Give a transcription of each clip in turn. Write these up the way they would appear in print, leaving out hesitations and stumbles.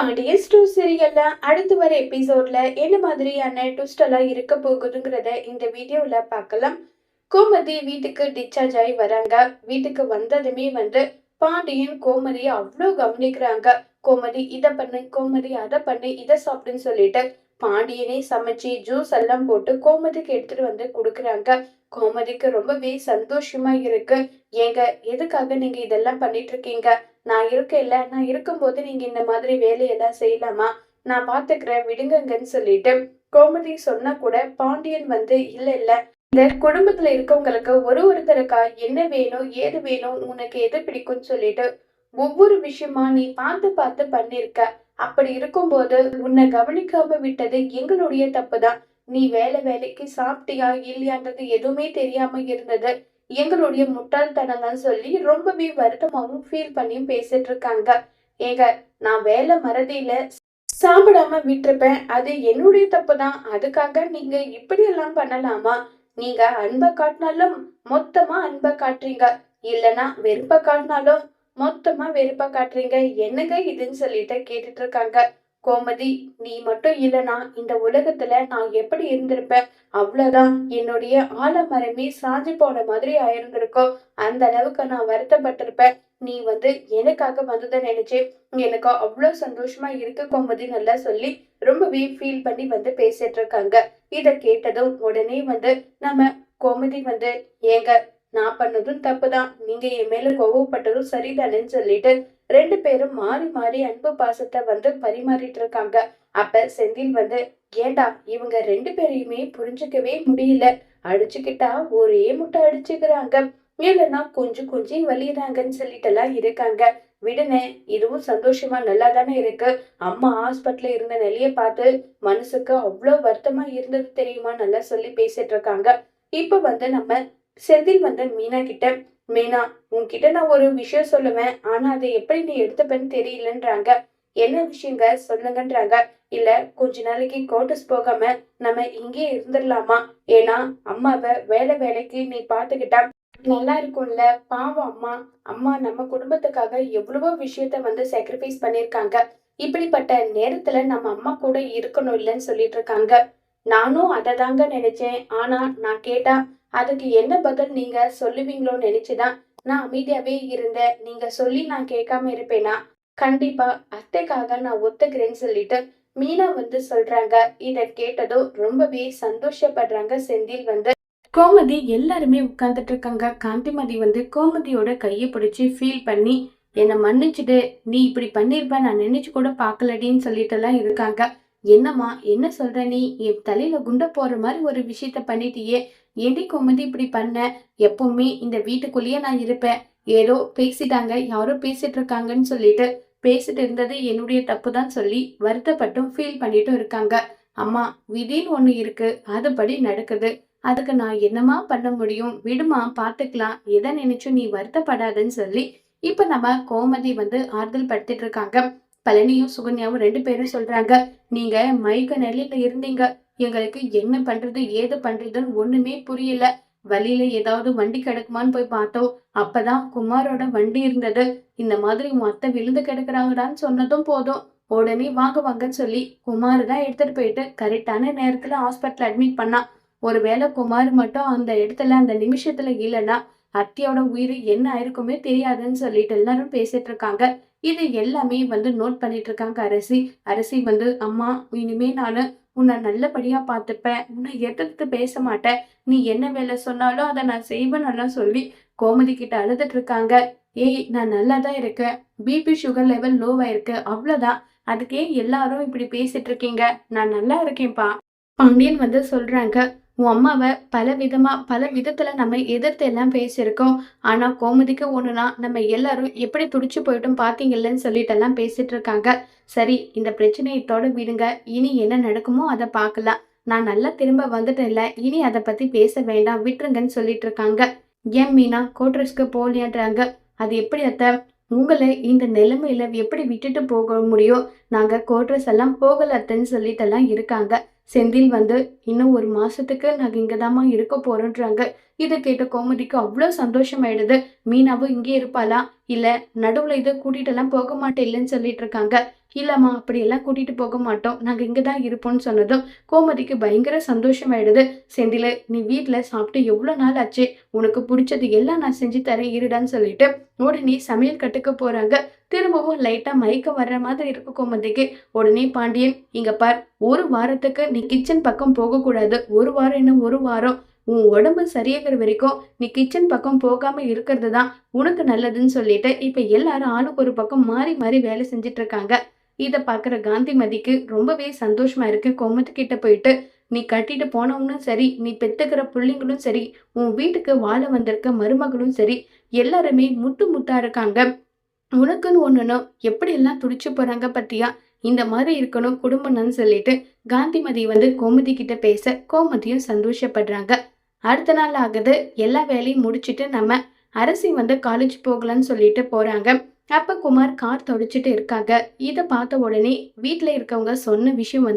Pandian store சீரியல்ல அடுத்து வர எபிசோட்ல என்ன மாதிரியான ட்விஸ்ட் எல்லாம் இருக்க போகுதுங்கிறத இந்த வீடியோல பார்க்கலாம். கோமதி வீட்டுக்கு டிஸ்சார்ஜ் ஆகி வராங்க. வீட்டுக்கு வந்ததுமே பாண்டியன் கோமதியை அவ்வளோ கவனிக்கிறாங்க. கோமதி இதை பண்ணு, கோமதி அதை பண்ணு, இதை சாப்பிடுன்னு சொல்லிட்டு பாண்டியனே சமைச்சு ஜூஸ் எல்லாம் போட்டு கோமதிக்கு எடுத்துட்டு கொடுக்குறாங்க. கோமதிக்கு ரொம்பவே சந்தோஷமா இருக்கு. ஏங்க, எதுக்காக நீங்க இதெல்லாம் பண்ணிட்டு இருக்கீங்க? நான் இருக்கேன்ல, நான் இருக்கும்போது நீங்க இந்த மாதிரி வேலையெல்லாம் செய்யலாமா? நான் பாத்துக்கிறேன், விடுங்கங்கன்னு சொல்லிட்டு கோமதி சொன்னா கூட பாண்டியன் இல்ல இல்ல, இந்த குடும்பத்துல இருக்கவங்களுக்கு ஒருத்தருக்கா என்ன வேணும், ஏது வேணும், உனக்கு எது பிடிக்கும்னு சொல்லிட்டு ஒவ்வொரு விஷயமா நீ பார்த்து பார்த்து பண்ணிருக்க. அப்படி இருக்கும்போது உன்னை கவனிக்காம விட்டது எங்களுடைய தப்புதான். நீ வேலைக்கு சாப்பிட்டியா இல்லையான்றது எதுவுமே தெரியாம இருந்தது எங்களுடைய முட்டாள்தனம் தான் சொல்லி ரொம்பவே வருத்தமாவும் ஃபீல் பண்ணியும் பேசிட்டு இருக்காங்க. ஏங்க, நான் வேலை மறதியில சாப்பிடாம விட்டுருப்பேன், அது என்னுடைய தப்பு தான். அதுக்காக நீங்க இப்படி எல்லாம் பண்ணலாமா? நீங்க அன்பை காட்டினாலும் மொத்தமா அன்பை காட்டுறீங்க, இல்லைன்னா வெறுப்பை காட்டினாலும் மொத்தமா வெறுப்பா காட்டுறீங்க. என்னங்க இதுன்னு சொல்லிட்டு கேட்டுட்டு இருக்காங்க. கோமதி, நீ மட்டும் இல்லைனா இந்த உலகத்துல நான் எப்படி இருந்திருப்பேன்? அவ்வளவுதான், என்னுடைய ஆலமரமே சாஞ்சு போன மாதிரி ஆயிருந்திருக்கும். அந்த அளவுக்கு நான் வருத்தப்பட்டிருப்பேன். நீ எனக்காக வந்ததை நினைச்சு எனக்கு அவ்வளவு சந்தோஷமா இருக்கு கோமதி, நல்லா சொல்லி ரொம்பவே ஃபீல் பண்ணி பேசிட்டு இருக்காங்க. இத கேட்டதும் உடனே நம்ம கோமதி ஏங்க, நான் பண்ணதும் தப்புதான், நீங்க என் மேல கோவப்பட்டதும் சரிதானேன்னு சொல்லிட்டு ரெண்டு பேரும் மாறி மாறி அன்பு பாசத்தை பரிமாறிட்டு இருக்காங்க. அப்ப செந்தில் ஏண்டா, இவங்க ரெண்டு பேரையுமே புரிஞ்சுக்கவே முடியல, அடிச்சுக்கிட்டா ஒரே முட்டை அடிச்சுக்கிறாங்க, இல்லைன்னா கொஞ்சம் கொஞ்சம் வலியுறாங்கன்னு சொல்லிட்டு எல்லாம் இருக்காங்க. விடுனே, இதுவும் சந்தோஷமா நல்லா தானே இருக்கு. அம்மா ஹாஸ்பிட்டல்ல இருந்த நிலைய பார்த்து மனசுக்கு அவ்வளவு வருத்தமா இருந்தது தெரியுமா, நல்லா சொல்லி பேசிட்டு இருக்காங்க. இப்ப நம்ம செந்தில் மீனா கிட்ட, மீனா, உன்கிட்ட நான் ஒரு விஷயம் சொல்லுவேன், ஆனா அதை எப்படி நீ எடுத்துப்பேன்னு தெரியலன்றாங்க. என்ன விஷயங்க சொல்லுங்கன்றாங்க. இல்ல, கொஞ்ச நாளைக்கு கோட்டஸ் போகாம நம்ம இங்கே இருந்துடலாமா? ஏன்னா அம்மாவை வேலைக்கு நீ பாத்துக்கிட்டா நல்லா இருக்கும்ல. பாவம் அம்மா, அம்மா நம்ம குடும்பத்துக்காக எவ்வளவோ விஷயத்த சாக்ரிஃபைஸ் பண்ணிருக்காங்க. இப்படிப்பட்ட நேரத்துல நம்ம அம்மா கூட இருக்கணும் இல்லைன்னு சொல்லிட்டு இருக்காங்க. நானும் அதை தாங்க நினைச்சேன். ஆனா நான் கேட்டா அதுக்கு என்ன பதில் நீங்க சொல்லுவீங்களோன்னு நினைச்சுதான் நான் அமைதியாவே இருந்தேன். நீங்க சொல்லி நான் கேட்காம இருப்பேனா? கண்டிப்பா அத்தைக்காக நான் ஒத்துக்கிறேன்னு சொல்லிட்டு மீனா சொல்றாங்க. இத கேட்டதும் ரொம்பவே சந்தோஷப்படுறாங்க செந்தில். கோமதி எல்லாருமே உட்கார்ந்துட்டு இருக்காங்க. காந்திமதி கோமதியோட கையை பிடிச்சி ஃபீல் பண்ணி, என்னை மன்னிச்சுட்டு, நீ இப்படி பண்ணிருப்ப நான் நினைச்சு கூட பாக்கலடின்னு சொல்லிட்டு எல்லாம் இருக்காங்க. என்னம்மா, என்ன சொல்ற நீ? என் தலையில குண்ட போற மாதிரி ஒரு விஷயத்த பண்ணிட்டியே, ஏண்டி கோமதி இப்படி பண்ண? எப்பவுமே இந்த வீட்டுக்குள்ளேயே நான் இருப்பேன், ஏதோ பேசிட்டாங்க, யாரோ பேசிட்டு இருக்காங்கன்னு சொல்லிட்டு பேசிட்டு இருந்தது என்னுடைய தப்பு தான் சொல்லி வருத்தப்பட்டும் ஃபீல் பண்ணிட்டும் இருக்காங்க. அம்மா, விதின்னு ஒண்ணு இருக்கு, அதுபடி நடக்குது, அதுக்கு நான் என்னமா பண்ண முடியும்? விடுமா, பாத்துக்கலாம், எதை நினைச்சும் நீ வருத்தப்படாதுன்னு சொல்லி இப்ப நம்ம கோமதி ஆறுதல் படுத்திட்டு இருக்காங்க. பழனியும் சுகன்யாவும் ரெண்டு பேரும் சொல்றாங்க, நீங்க மயக்க நிலையில இருந்தீங்க, எங்களுக்கு என்ன பண்றது ஏது பண்றதுன்னு ஒண்ணுமே புரியல. வழியில ஏதாவது வண்டி கிடக்குமான்னு போய் பார்த்தோம். அப்பதான் குமாரோட வண்டி இருந்தது. இந்த மாதிரி மொத்த விழுந்து கிடக்குறாங்கடான்னு சொன்னதும் போதும், உடனே வாங்கன்னு சொல்லி குமார் தான் எடுத்துட்டு போயிட்டு கரெக்டான நேரத்துல ஹாஸ்பிட்டல் அட்மிட் பண்ணா. ஒருவேளை குமார் மட்டும் அந்த இடத்துல அந்த நிமிஷத்துல இல்லைன்னா அத்தியோட உயிர் என்ன ஆயிருக்குமே தெரியாதுன்னு சொல்லிட்டு எல்லாரும் பேசிட்டு இருக்காங்க. இது எல்லாமே நோட் பண்ணிட்டு இருக்காங்க அரசி. அரசி அம்மா, இனிமே நானு உன்னை நல்லபடியா பார்த்துப்பேன், உன்னை எதிர்த்து பேச மாட்டேன், நீ என்ன வேலை சொன்னாலும் அதை நான் செய்வேன்னு சொல்லி கோமதி கிட்ட அழுதுட்டு இருக்காங்க. ஏய், நான் நல்லா தான் இருக்கேன், பிபி சுகர் லெவல் லோவா இருக்கு, அவ்வளவுதான், அதுக்கே எல்லாரும் இப்படி பேசிட்டு இருக்கீங்க, நான் நல்லா இருக்கேன்ப்பா. பாண்டியன் சொல்றாங்க, உன் அம்மாவை பல விதத்துல நம்ம எதிர்த்து எல்லாம் பேசியிருக்கோம். ஆனா கோமதிக்கு ஒண்ணுனா நம்ம எல்லாரும் எப்படி துடிச்சு போயிட்டும் பாத்தீங்கல்லன்னு சொல்லிட்டு எல்லாம் பேசிட்டு இருக்காங்க. சரி, இந்த பிரச்சனையை இதோட விடுங்க, இனி என்ன நடக்குமோ அதை பார்க்கலாம். நான் நல்லா திரும்ப வந்துட்டேன்ல, இனி அதை பத்தி பேச வேண்டாம், விட்டுருங்கன்னு சொல்லிட்டு இருக்காங்க. ஏன் மீனா கோட்ரஸ்க்கு போலியான்றாங்க. அது எப்படி அத்தை, உங்களை இந்த நிலைமையில எப்படி விட்டுட்டு போக முடியும்? நாங்க கோட்ரஸ் எல்லாம் போகல அத்தைன்னு சொல்லிட்டு எல்லாம் இருக்காங்க. செந்தில் இன்னும் ஒரு மாசத்துக்கு நாங்க இங்கதாம்மா இருக்க போறோன்றாங்க. இதை கேட்ட கோமதிக்கு அவ்வளவு சந்தோஷமாயிடுது. மீனாவும் இங்கே இருப்பாளா, இல்ல நடுவுல இதை கூட்டிட்டு எல்லாம் போக மாட்டேன் இல்லைன்னு சொல்லிட்டு இருக்காங்க. இல்லம்மா அப்படியெல்லாம் கூட்டிட்டு போக மாட்டோம், நாங்க இங்கதான் இருப்போம்னு சொன்னதும் கோமதிக்கு பயங்கர சந்தோஷமாயிடுது. செந்தில, நீ வீட்டுல சாப்பிட்டு எவ்வளவு நாள் ஆச்சு, உனக்கு பிடிச்சது எல்லாம் நான் செஞ்சு தரேன் இருடான்னு சொல்லிட்டு உடனே சமையல் கட்டுக்கு போறாங்க. திரும்பவும் லைட்டா மயக்கம் வர்ற மாதிரி இருக்கு கோமதிக்கு. உடனே பாண்டியன், இங்க பார், ஒரு வாரத்துக்கு நீ கிச்சன் பக்கம் போக கூடாது. ஒரு வாரம் என்ன, ஒரு வாரம் உன் உடம்பு சரியாகிற வரைக்கும் நீ கிச்சன் பக்கம் போகாம இருக்கிறது தான் உனக்கு நல்லதுன்னு சொல்லிட்டு இப்ப எல்லாரும் ஆளுக்கு ஒரு பக்கம் மாறி மாறி வேலை செஞ்சுட்டு இருக்காங்க. இத பாக்குற காந்திமதிக்கு ரொம்பவே சந்தோஷமா இருக்கு. கோமதி கிட்ட போயிட்டு, நீ கட்டிட்டு போனவனும் சரி, நீ பெத்துக்கிற பிள்ளைங்களும் சரி, உன் வீட்டுக்கு வாழ வந்திருக்க மருமகளும் சரி, எல்லாருமே முத்து முத்தா இருக்காங்க. உனக்குன்னு ஒண்ணுன்னா எப்படி எல்லாம் துடிச்சு போறாங்க பத்தியா, இந்த மாதிரி இருக்கணும் குடும்பம்னு சொல்லிட்டு காந்திமதி கோமதி கிட்ட பேச கோமதியும் சந்தோஷப்படுறாங்க. அடுத்த நாள் ஆகுது. எல்லா வேலையும் முடிச்சிட்டு நம்ம அரசி காலேஜ் போகலான்னு சொல்லிட்டு போறாங்க. அப்ப குமார் கார் தொடச்சிட்டு இருக்காங்க. இத பார்த்த உடனே வீட்டுல இருக்கவங்க சொன்ன விஷயம்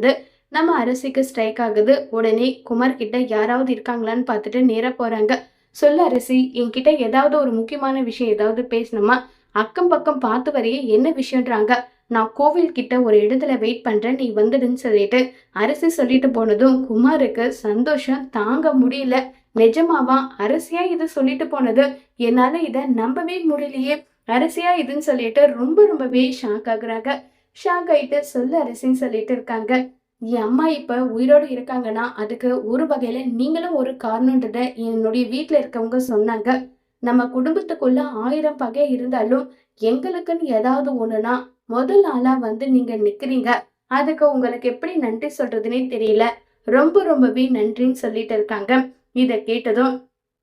நம்ம அரசிக்கு ஸ்ட்ரைக் ஆகுது. உடனே குமார் கிட்ட யாராவது இருக்காங்களான்னு பார்த்துட்டு நேரா போறாங்க. சொல்ல அரசி, என்கிட்ட ஏதாவது ஒரு முக்கியமான விஷயம் ஏதாவது பேசணுமா? அக்கம் பக்கம் பார்த்து வரையே என்ன விஷயம்ன்றாங்க. நான் கோவில் கிட்ட ஒரு இடத்துல வெயிட் பண்றேன், நீ வந்துடுன்னு சொல்லிட்டு அரசி சொல்லிட்டு போனதும் குமாருக்கு சந்தோஷம் தாங்க முடியல. நிஜமாவா அரசியா இது சொல்லிட்டு போனது? என்னால இத நம்பவே முடியலையே. அரசியா இதுன்னு சொல்லிட்டு ரொம்பவே ஷாக் ஆகுறாங்க. ஷாக் ஆயிட்டு சொல்ல அரசின்னு சொல்லிட்டு இருக்காங்க. என் அம்மா இப்ப உயிரோடு இருக்காங்கன்னா அதுக்கு ஒரு வகையில நீங்களும் ஒரு காரணம்ன்றத என்னுடைய வீட்டுல இருக்கவங்க சொன்னாங்க. நம்ம குடும்பத்துக்குள்ள 1000 பகை இருந்தாலும் எங்களுக்குன்னு ஏதாவது ஒண்ணுனா முதல் ஆளா நீங்க நிக்கிறீங்க. அதுக்கு உங்களுக்கு எப்படி நன்றி சொல்றதுன்னே தெரியல. ரொம்பவே நன்றின்னு சொல்லிட்டு இருக்காங்க. இத கேட்டதும்,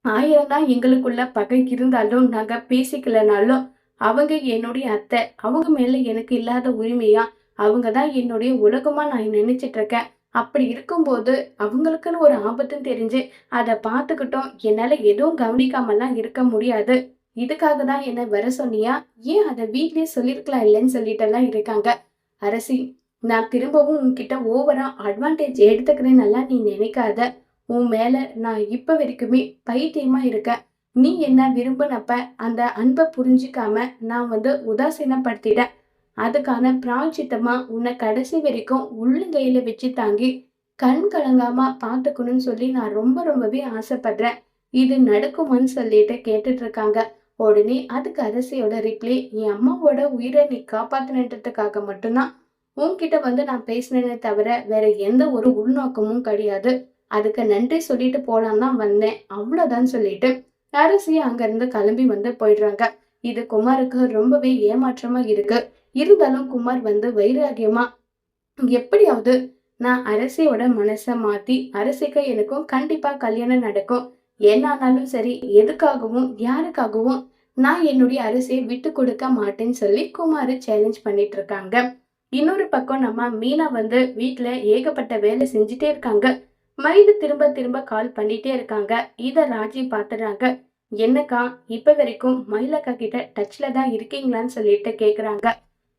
1000 தான் எங்களுக்குள்ள பகை இருந்தாலும் நாங்க பேசிக்கலனாலும் அவங்க என்னுடைய அத்தை, அவங்க மேல எனக்கு இல்லாத உரிமையா, அவங்கதான் என்னுடைய உலகமா நான் நினைச்சிட்டு இருக்கேன். அப்படி இருக்கும்போது அவங்களுக்குன்னு ஒரு ஆபத்துன்னு தெரிஞ்சு அதை பார்த்துக்கிட்டோம் என்னால எதுவும் கவனிக்காமலாம் இருக்க முடியாது. இதுக்காக தான் என்ன வர சொன்னியா? ஏன் அதை வீட்லயே சொல்லிருக்கலாம் இல்லைன்னு சொல்லிட்டு எல்லாம் இருக்காங்க. அரசி, நான் திரும்பவும் உன்கிட்ட ஓவரா அட்வான்டேஜ் எடுத்துக்கிறேன்னு நீ நினைக்காத. உன் மேல நான் இப்ப வரைக்குமே பைத்தியமா இருக்கேன். நீ என்ன விரும்பினப்ப அந்த அன்பை புரிஞ்சுக்காம நான் உதாசீனப்படுத்திட்டேன். அதுக்கான பிராய்ச்சித்தமா உன்னை கடைசி வரைக்கும் உள்ளங்கையில வச்சு தாங்கி கண் கலங்காம பாத்துக்கணும்னு சொல்லி நான் ரொம்பவே ஆசைப்படுறேன். இது நடக்குமான்னு சொல்லிட்டு கேட்டுட்டு இருக்காங்க. உடனே அதுக்கு அரசியோட ரிப்ளை, என் அம்மாவோட உயிரை நீ காப்பாத்தினதுக்காக மட்டும்தான் உன்கிட்ட நான் பேசினேனே தவிர வேற எந்த ஒரு உள்நோக்கமும் கிடையாது. அதுக்கு நன்றி சொல்லிட்டு போலான்னு தான் வந்தேன், அவ்வளவுதான் சொல்லிட்டு அரசி அங்க இருந்து கிளம்பி போயிடுறாங்க. இது குமாருக்கு ரொம்பவே ஏமாற்றமா இருக்கு. இருந்தாலும் குமார் வைராகியமா, எப்படியாவது நான் அரசியோட மனச மாத்தி அரசிக்கு எனக்கும் கண்டிப்பா கல்யாணம் நடக்கும். என்னானாலும் சரி, எதுக்காகவும் யாருக்காகவும் நான் என்னுடைய அரசியை விட்டு கொடுக்க மாட்டேன்னு சொல்லி குமார் சேலஞ்ச் பண்ணிட்டு இருக்காங்க. இன்னொரு பக்கம் நம்ம மீனா வீட்டுல ஏகப்பட்ட வேலை செஞ்சுட்டே இருக்காங்க. மயிலு திரும்ப திரும்ப கால் பண்ணிட்டே இருக்காங்க. இத ராஜி பாத்துறாங்க. என்னக்கா, இப்ப வரைக்கும் மயிலக்கா கிட்ட டச்ல தான் இருக்கீங்களான்னு சொல்லிட்டு கேக்குறாங்க.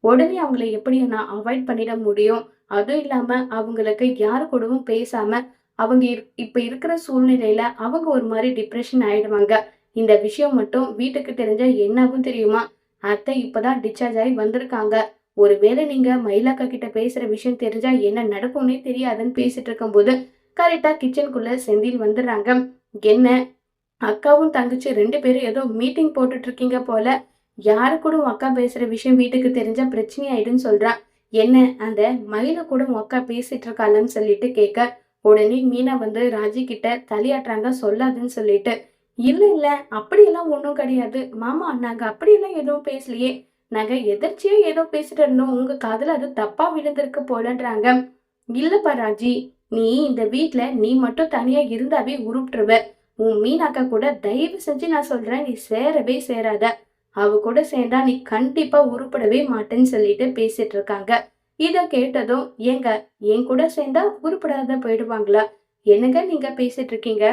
உடனே அவங்களை எப்படி நான் அவாய்ட் பண்ணிட முடியும்? அதுவும் இல்லாம அவங்களுக்கு யாரு கூடவும் பேசாம அவங்க இப்ப இருக்கிற சூழ்நிலையில அவங்க ஒரு மாதிரி டிப்ரெஷன் ஆயிடுவாங்க. இந்த விஷயம் மட்டும் வீட்டுக்கு தெரிஞ்சா என்னாகும் தெரியுமா? அத்தை இப்பதான் டிஸ்சார்ஜ் ஆகி வந்திருக்காங்க. ஒருவேளை நீங்க மயிலாக்கா கிட்ட பேசுற விஷயம் தெரிஞ்சா என்ன நடக்கும்னே தெரியாதுன்னு பேசிட்டு இருக்கும் போது கரெக்டா கிச்சனுக்குள்ள செந்தில் வந்துடுறாங்க. என்ன, அக்காவும் தங்கச்சி 2 பேரும் ஏதோ மீட்டிங் போட்டுட்டு இருக்கீங்க போல. யாரு கூட உன் அக்கா பேசுற விஷயம் வீட்டுக்கு தெரிஞ்சா பிரச்சனை ஆயிடுன்னு சொல்றா. என்ன, அந்த மயில கூட உன் அக்கா பேசிட்டு இருக்காளன்னு சொல்லிட்டு கேட்க, உடனே மீனா ராஜி கிட்ட தலையாட்டுறாங்க, சொல்லாதுன்னு சொல்லிட்டு. இல்ல அப்படியெல்லாம் ஒண்ணும் கிடையாது மாமா, நாங்க அப்படியெல்லாம் எதுவும் பேசலையே. நாங்க எதிர்ச்சியா ஏதோ பேசிட்டு இருந்தோம், உங்க காதுல அது தப்பா விழுந்திருக்கு போலன்றாங்க. இல்லப்பா ராஜி, நீ இந்த வீட்டுல நீ மட்டும் தனியா இருந்தாவே உருப்பிட்டுருவ. உன் மீனாக்கா கூட தயவு செஞ்சு நான் சொல்றேன், நீ சேரவே சேராத. அவ கூட சேர்ந்தா நீ கண்டிப்பா உருப்படவே மாட்டேன்னு சொல்லிட்டு பேசிட்டு இருக்காங்க. இத கேட்டதும், ஏங்க, என் கூட சேர்ந்தா உருப்படாத போயிடுவாங்களா? என்னங்க நீங்க பேசிட்டு இருக்கீங்க?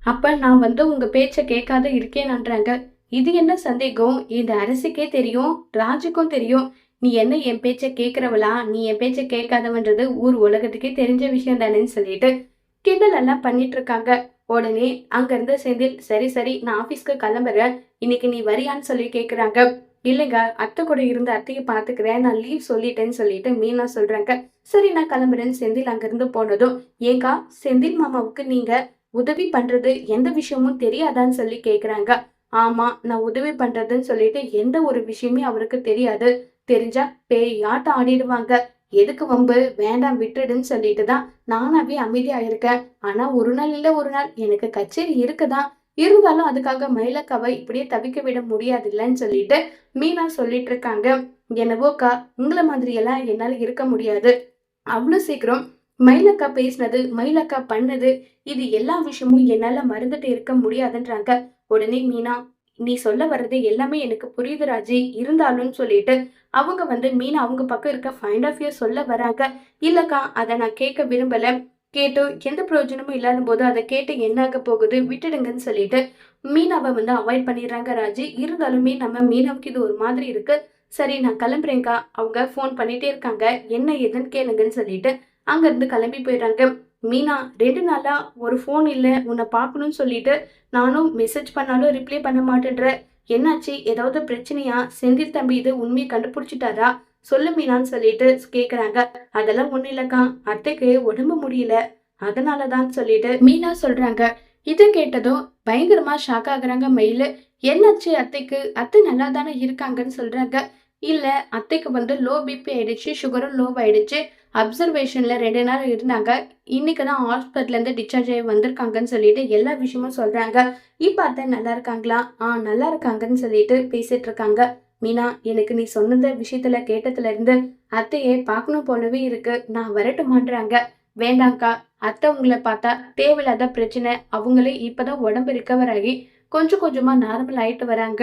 அப்ப நான் உங்க பேச்ச கேட்காத இருக்கேன்ன்றாங்க. இது என்ன சந்தேகம்? இந்த அரசிக்கே தெரியும், ராஜுக்கும் தெரியும். நீ என்ன என் பேச்ச கேட்கிறவளா? நீ என் பேச்ச கேட்காதவன்றது ஊர் உலகத்துக்கே தெரிஞ்ச விஷயம் தானேன்னு சொல்லிட்டு கிண்டல் எல்லாம் பண்ணிட்டு இருக்காங்க. உடனே அங்க இருந்து செந்தில், சரி நான் ஆபீஸ்க்கு கிளம்புறேன், இன்னைக்கு நீ வரியான்னு சொல்லி கேக்குறாங்க. இல்லைங்க, அத்தை கூட இருந்து அத்தைய பாத்துக்கிறேன், நான் லீவ் சொல்லிட்டேன்னு சொல்லிட்டு மீனா சொல்றாங்க. சரி நான் கிளம்புறேன்னு செந்தில் அங்கிருந்து போனதும், ஏங்கா செந்தில் மாமாவுக்கு நீங்க உதவி பண்றது எந்த விஷயமும் தெரியாதான்னு சொல்லி கேக்குறாங்க. ஆமா, நான் உதவி பண்றதுன்னு சொல்லிட்டு எந்த ஒரு விஷயமே அவருக்கு தெரியாது. தெரிஞ்சா பேயாட்டம் ஆடிடுவாங்க. எதுக்கு வம்பு, வேண்டாம் விட்டுடுன்னு சொல்லிட்டு தான் நானாவே அமைதியா இருக்கேன். ஆனா ஒரு நாள் இல்ல ஒரு நாள் எனக்கு கச்சேரி இருக்குதான். இருந்தாலும் அதுக்காக மயிலக்காவை இப்படியே தவிக்க விட முடியாதுல்லன்னு சொல்லிட்டு மீனா சொல்லிட்டு இருக்காங்க. என்னவோக்கா, உங்கள மாதிரி எல்லாம் என்னால இருக்க முடியாது. அவ்ளோ சீக்கிரம் மயிலக்கா பேசினது, மயிலக்கா பண்ணது, இது எல்லா விஷயமும் என்னால மறந்துட்டு இருக்க முடியாதுன்றாங்க. உடனே மீனா, நீ சொல்ல வர்றது எல்லாமே எனக்கு புரியுது ராஜி. இருந்தாலும் சொல்லிட்டு அவங்க மீனா அவங்க பக்கம் இருக்க பாயிண்ட் ஆஃப் வியூ சொல்ல வராங்க. இல்லக்கா, அத நான் கேட்க விரும்பல. கேட்டு எந்த பிரயோஜனமும் இல்லாத போது அதை கேட்டு என்ன ஆக போகுது, விட்டுடுங்கன்னு சொல்லிட்டு மீனாவை அவாய்ட் பண்ணிடுறாங்க ராஜி. இருந்தாலுமே நம்ம மீனாவுக்கு இது ஒரு மாதிரி இருக்கு. சரி நான் கிளம்புறேன்க்கா, அவங்க ஃபோன் பண்ணிட்டே இருக்காங்க, என்ன ஏதுன்னு கேளுங்கன்னு சொல்லிட்டு அங்க இருந்து கிளம்பி போயிடுறாங்க. மீனா, 2 நாளா ஒரு ஃபோன் இல்ல, உன்னை பார்க்கணும்னு சொல்லிட்டு நானும் மெசேஜ் பண்ணாலும் ரிப்ளை பண்ண மாட்டேன்ற, என்னாச்சு, ஏதாவது பிரச்சனையா, செந்தில் தம்பி இது உண்மையை கண்டுபிடிச்சிட்டாரா, சொல்லு மீனான்னு சொல்லிட்டு கேக்குறாங்க. அதெல்லாம் ஒண்ணு இல்லக்கா, அத்தைக்கு உடம்பு முடியல, அதனாலதான் சொல்லிட்டு மீனா சொல்றாங்க. இதை கேட்டதும் பயங்கரமா ஷாக் ஆகுறாங்க மயிலு. என்னாச்சு அத்தைக்கு, அத்தை நல்லா தானே இருக்காங்கன்னு சொல்றாங்க. இல்ல, அத்தைக்கு லோ பிபி ஆயிடுச்சு, சுகரும் லோ ஆயிடுச்சு, அப்சர்வேஷன்ல 2 நாள் இருந்தாங்க, இன்னைக்குதான் ஹாஸ்பிட்டல்ல இருந்து டிஸ்சார்ஜ் ஆகி வந்திருக்காங்கன்னு சொல்லிட்டு எல்லா விஷயமும் சொல்றாங்க. இப்ப அத்தை நல்லா இருக்காங்களா? நல்லா இருக்காங்கன்னு சொல்லிட்டு பேசிட்டு இருக்காங்க. மீனா, எனக்கு நீ சொன்னத விஷயத்துல கேட்டதுல இருந்து அத்தையே பார்க்கணும் போலவே இருக்கு, நான் வரட்டுமான்றாங்க. வேண்டாங்க்கா, அத்தை உங்களை பார்த்தா தேவையில்லாத பிரச்சனை, அவங்களே இப்பதான் உடம்பு ரிகவர் ஆகி கொஞ்சம் கொஞ்சமா நார்மல் ஆயிட்டு வராங்க.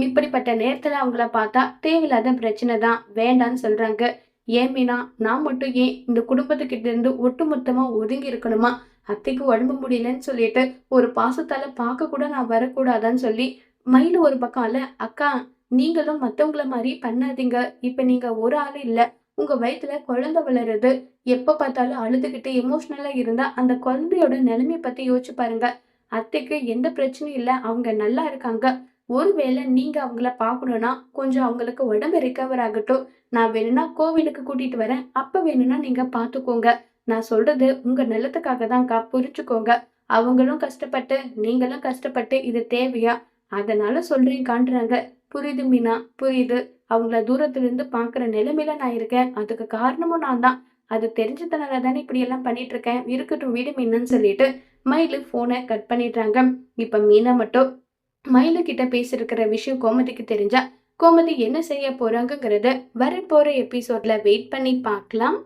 இப்படிப்பட்ட நேரத்துல அவங்கள பார்த்தா தேவையில்லாத பிரச்சனை தான், வேண்டான்னு சொல்றாங்க. ஏன் மீனா, நான் மட்டும் ஏன் இந்த குடும்பத்துக்கிட்ட இருந்து ஒட்டுமொத்தமா ஒதுங்கி இருக்கணுமா? அத்தைக்கு உடம்பு முடியலன்னு சொல்லிட்டு ஒரு பாசத்தால பார்க்க கூட நான் வரக்கூடாதான்னு சொல்லி மயிலு ஒரு பக்கம் அல்ல. அக்கா, நீங்களும் மத்தவங்கள மாதிரி பண்ணாதீங்க. இப்ப நீங்க ஒரு ஆளு இல்ல, உங்க வயித்துல குழந்தை வளருது. எப்ப பார்த்தாலும் அழுதுகிட்டு எமோஷனலா இருந்தா அந்த குழந்தையோட நிலைமைய பத்தி யோசிச்சு பாருங்க. அத்தைக்கு எந்த பிரச்சனையும் இல்ல, அவங்க நல்லா இருக்காங்க. ஒருவேளை நீங்க அவங்கள பார்க்கணும்னா கொஞ்சம் அவங்களுக்கு உடம்பு ரிகவர் ஆகட்டும். நான் வேணும்னா கோவிலுக்கு கூட்டிட்டு வரேன். அப்ப வேணும்னா நீங்க பார்த்துக்கோங்க. நான் சொல்றது உங்க நல்லதுக்காக தான்க்கா, புரிஞ்சுக்கோங்க. அவங்களும் கஷ்டப்பட்டு நீங்களும் கஷ்டப்பட்டு இது தேவையா? அதனால சொல்றேன்கான்றாங்க. புரியுது மீனா, புரியுது. அவங்கள தூரத்துல இருந்து பாக்குற நிலைமையில நான் இருக்கேன். அதுக்கு காரணமும் நான் தான். அது தெரிஞ்சதுனால தானே இப்படி எல்லாம் பண்ணிட்டு இருக்கேன். இருக்கட்டும் விடு மீனான்னு சொல்லிட்டு மயிலு போனை கட் பண்ணிடுறாங்க. இப்ப மீனா மட்டும் மயிலு கிட்ட பேசிருக்கிற விஷயம் கோமதிக்கு தெரிஞ்சா கோமதி என்ன செய்ய போறாங்கங்கிறத வரப்போற எபிசோட்ல வெயிட் பண்ணி பார்க்கலாம்.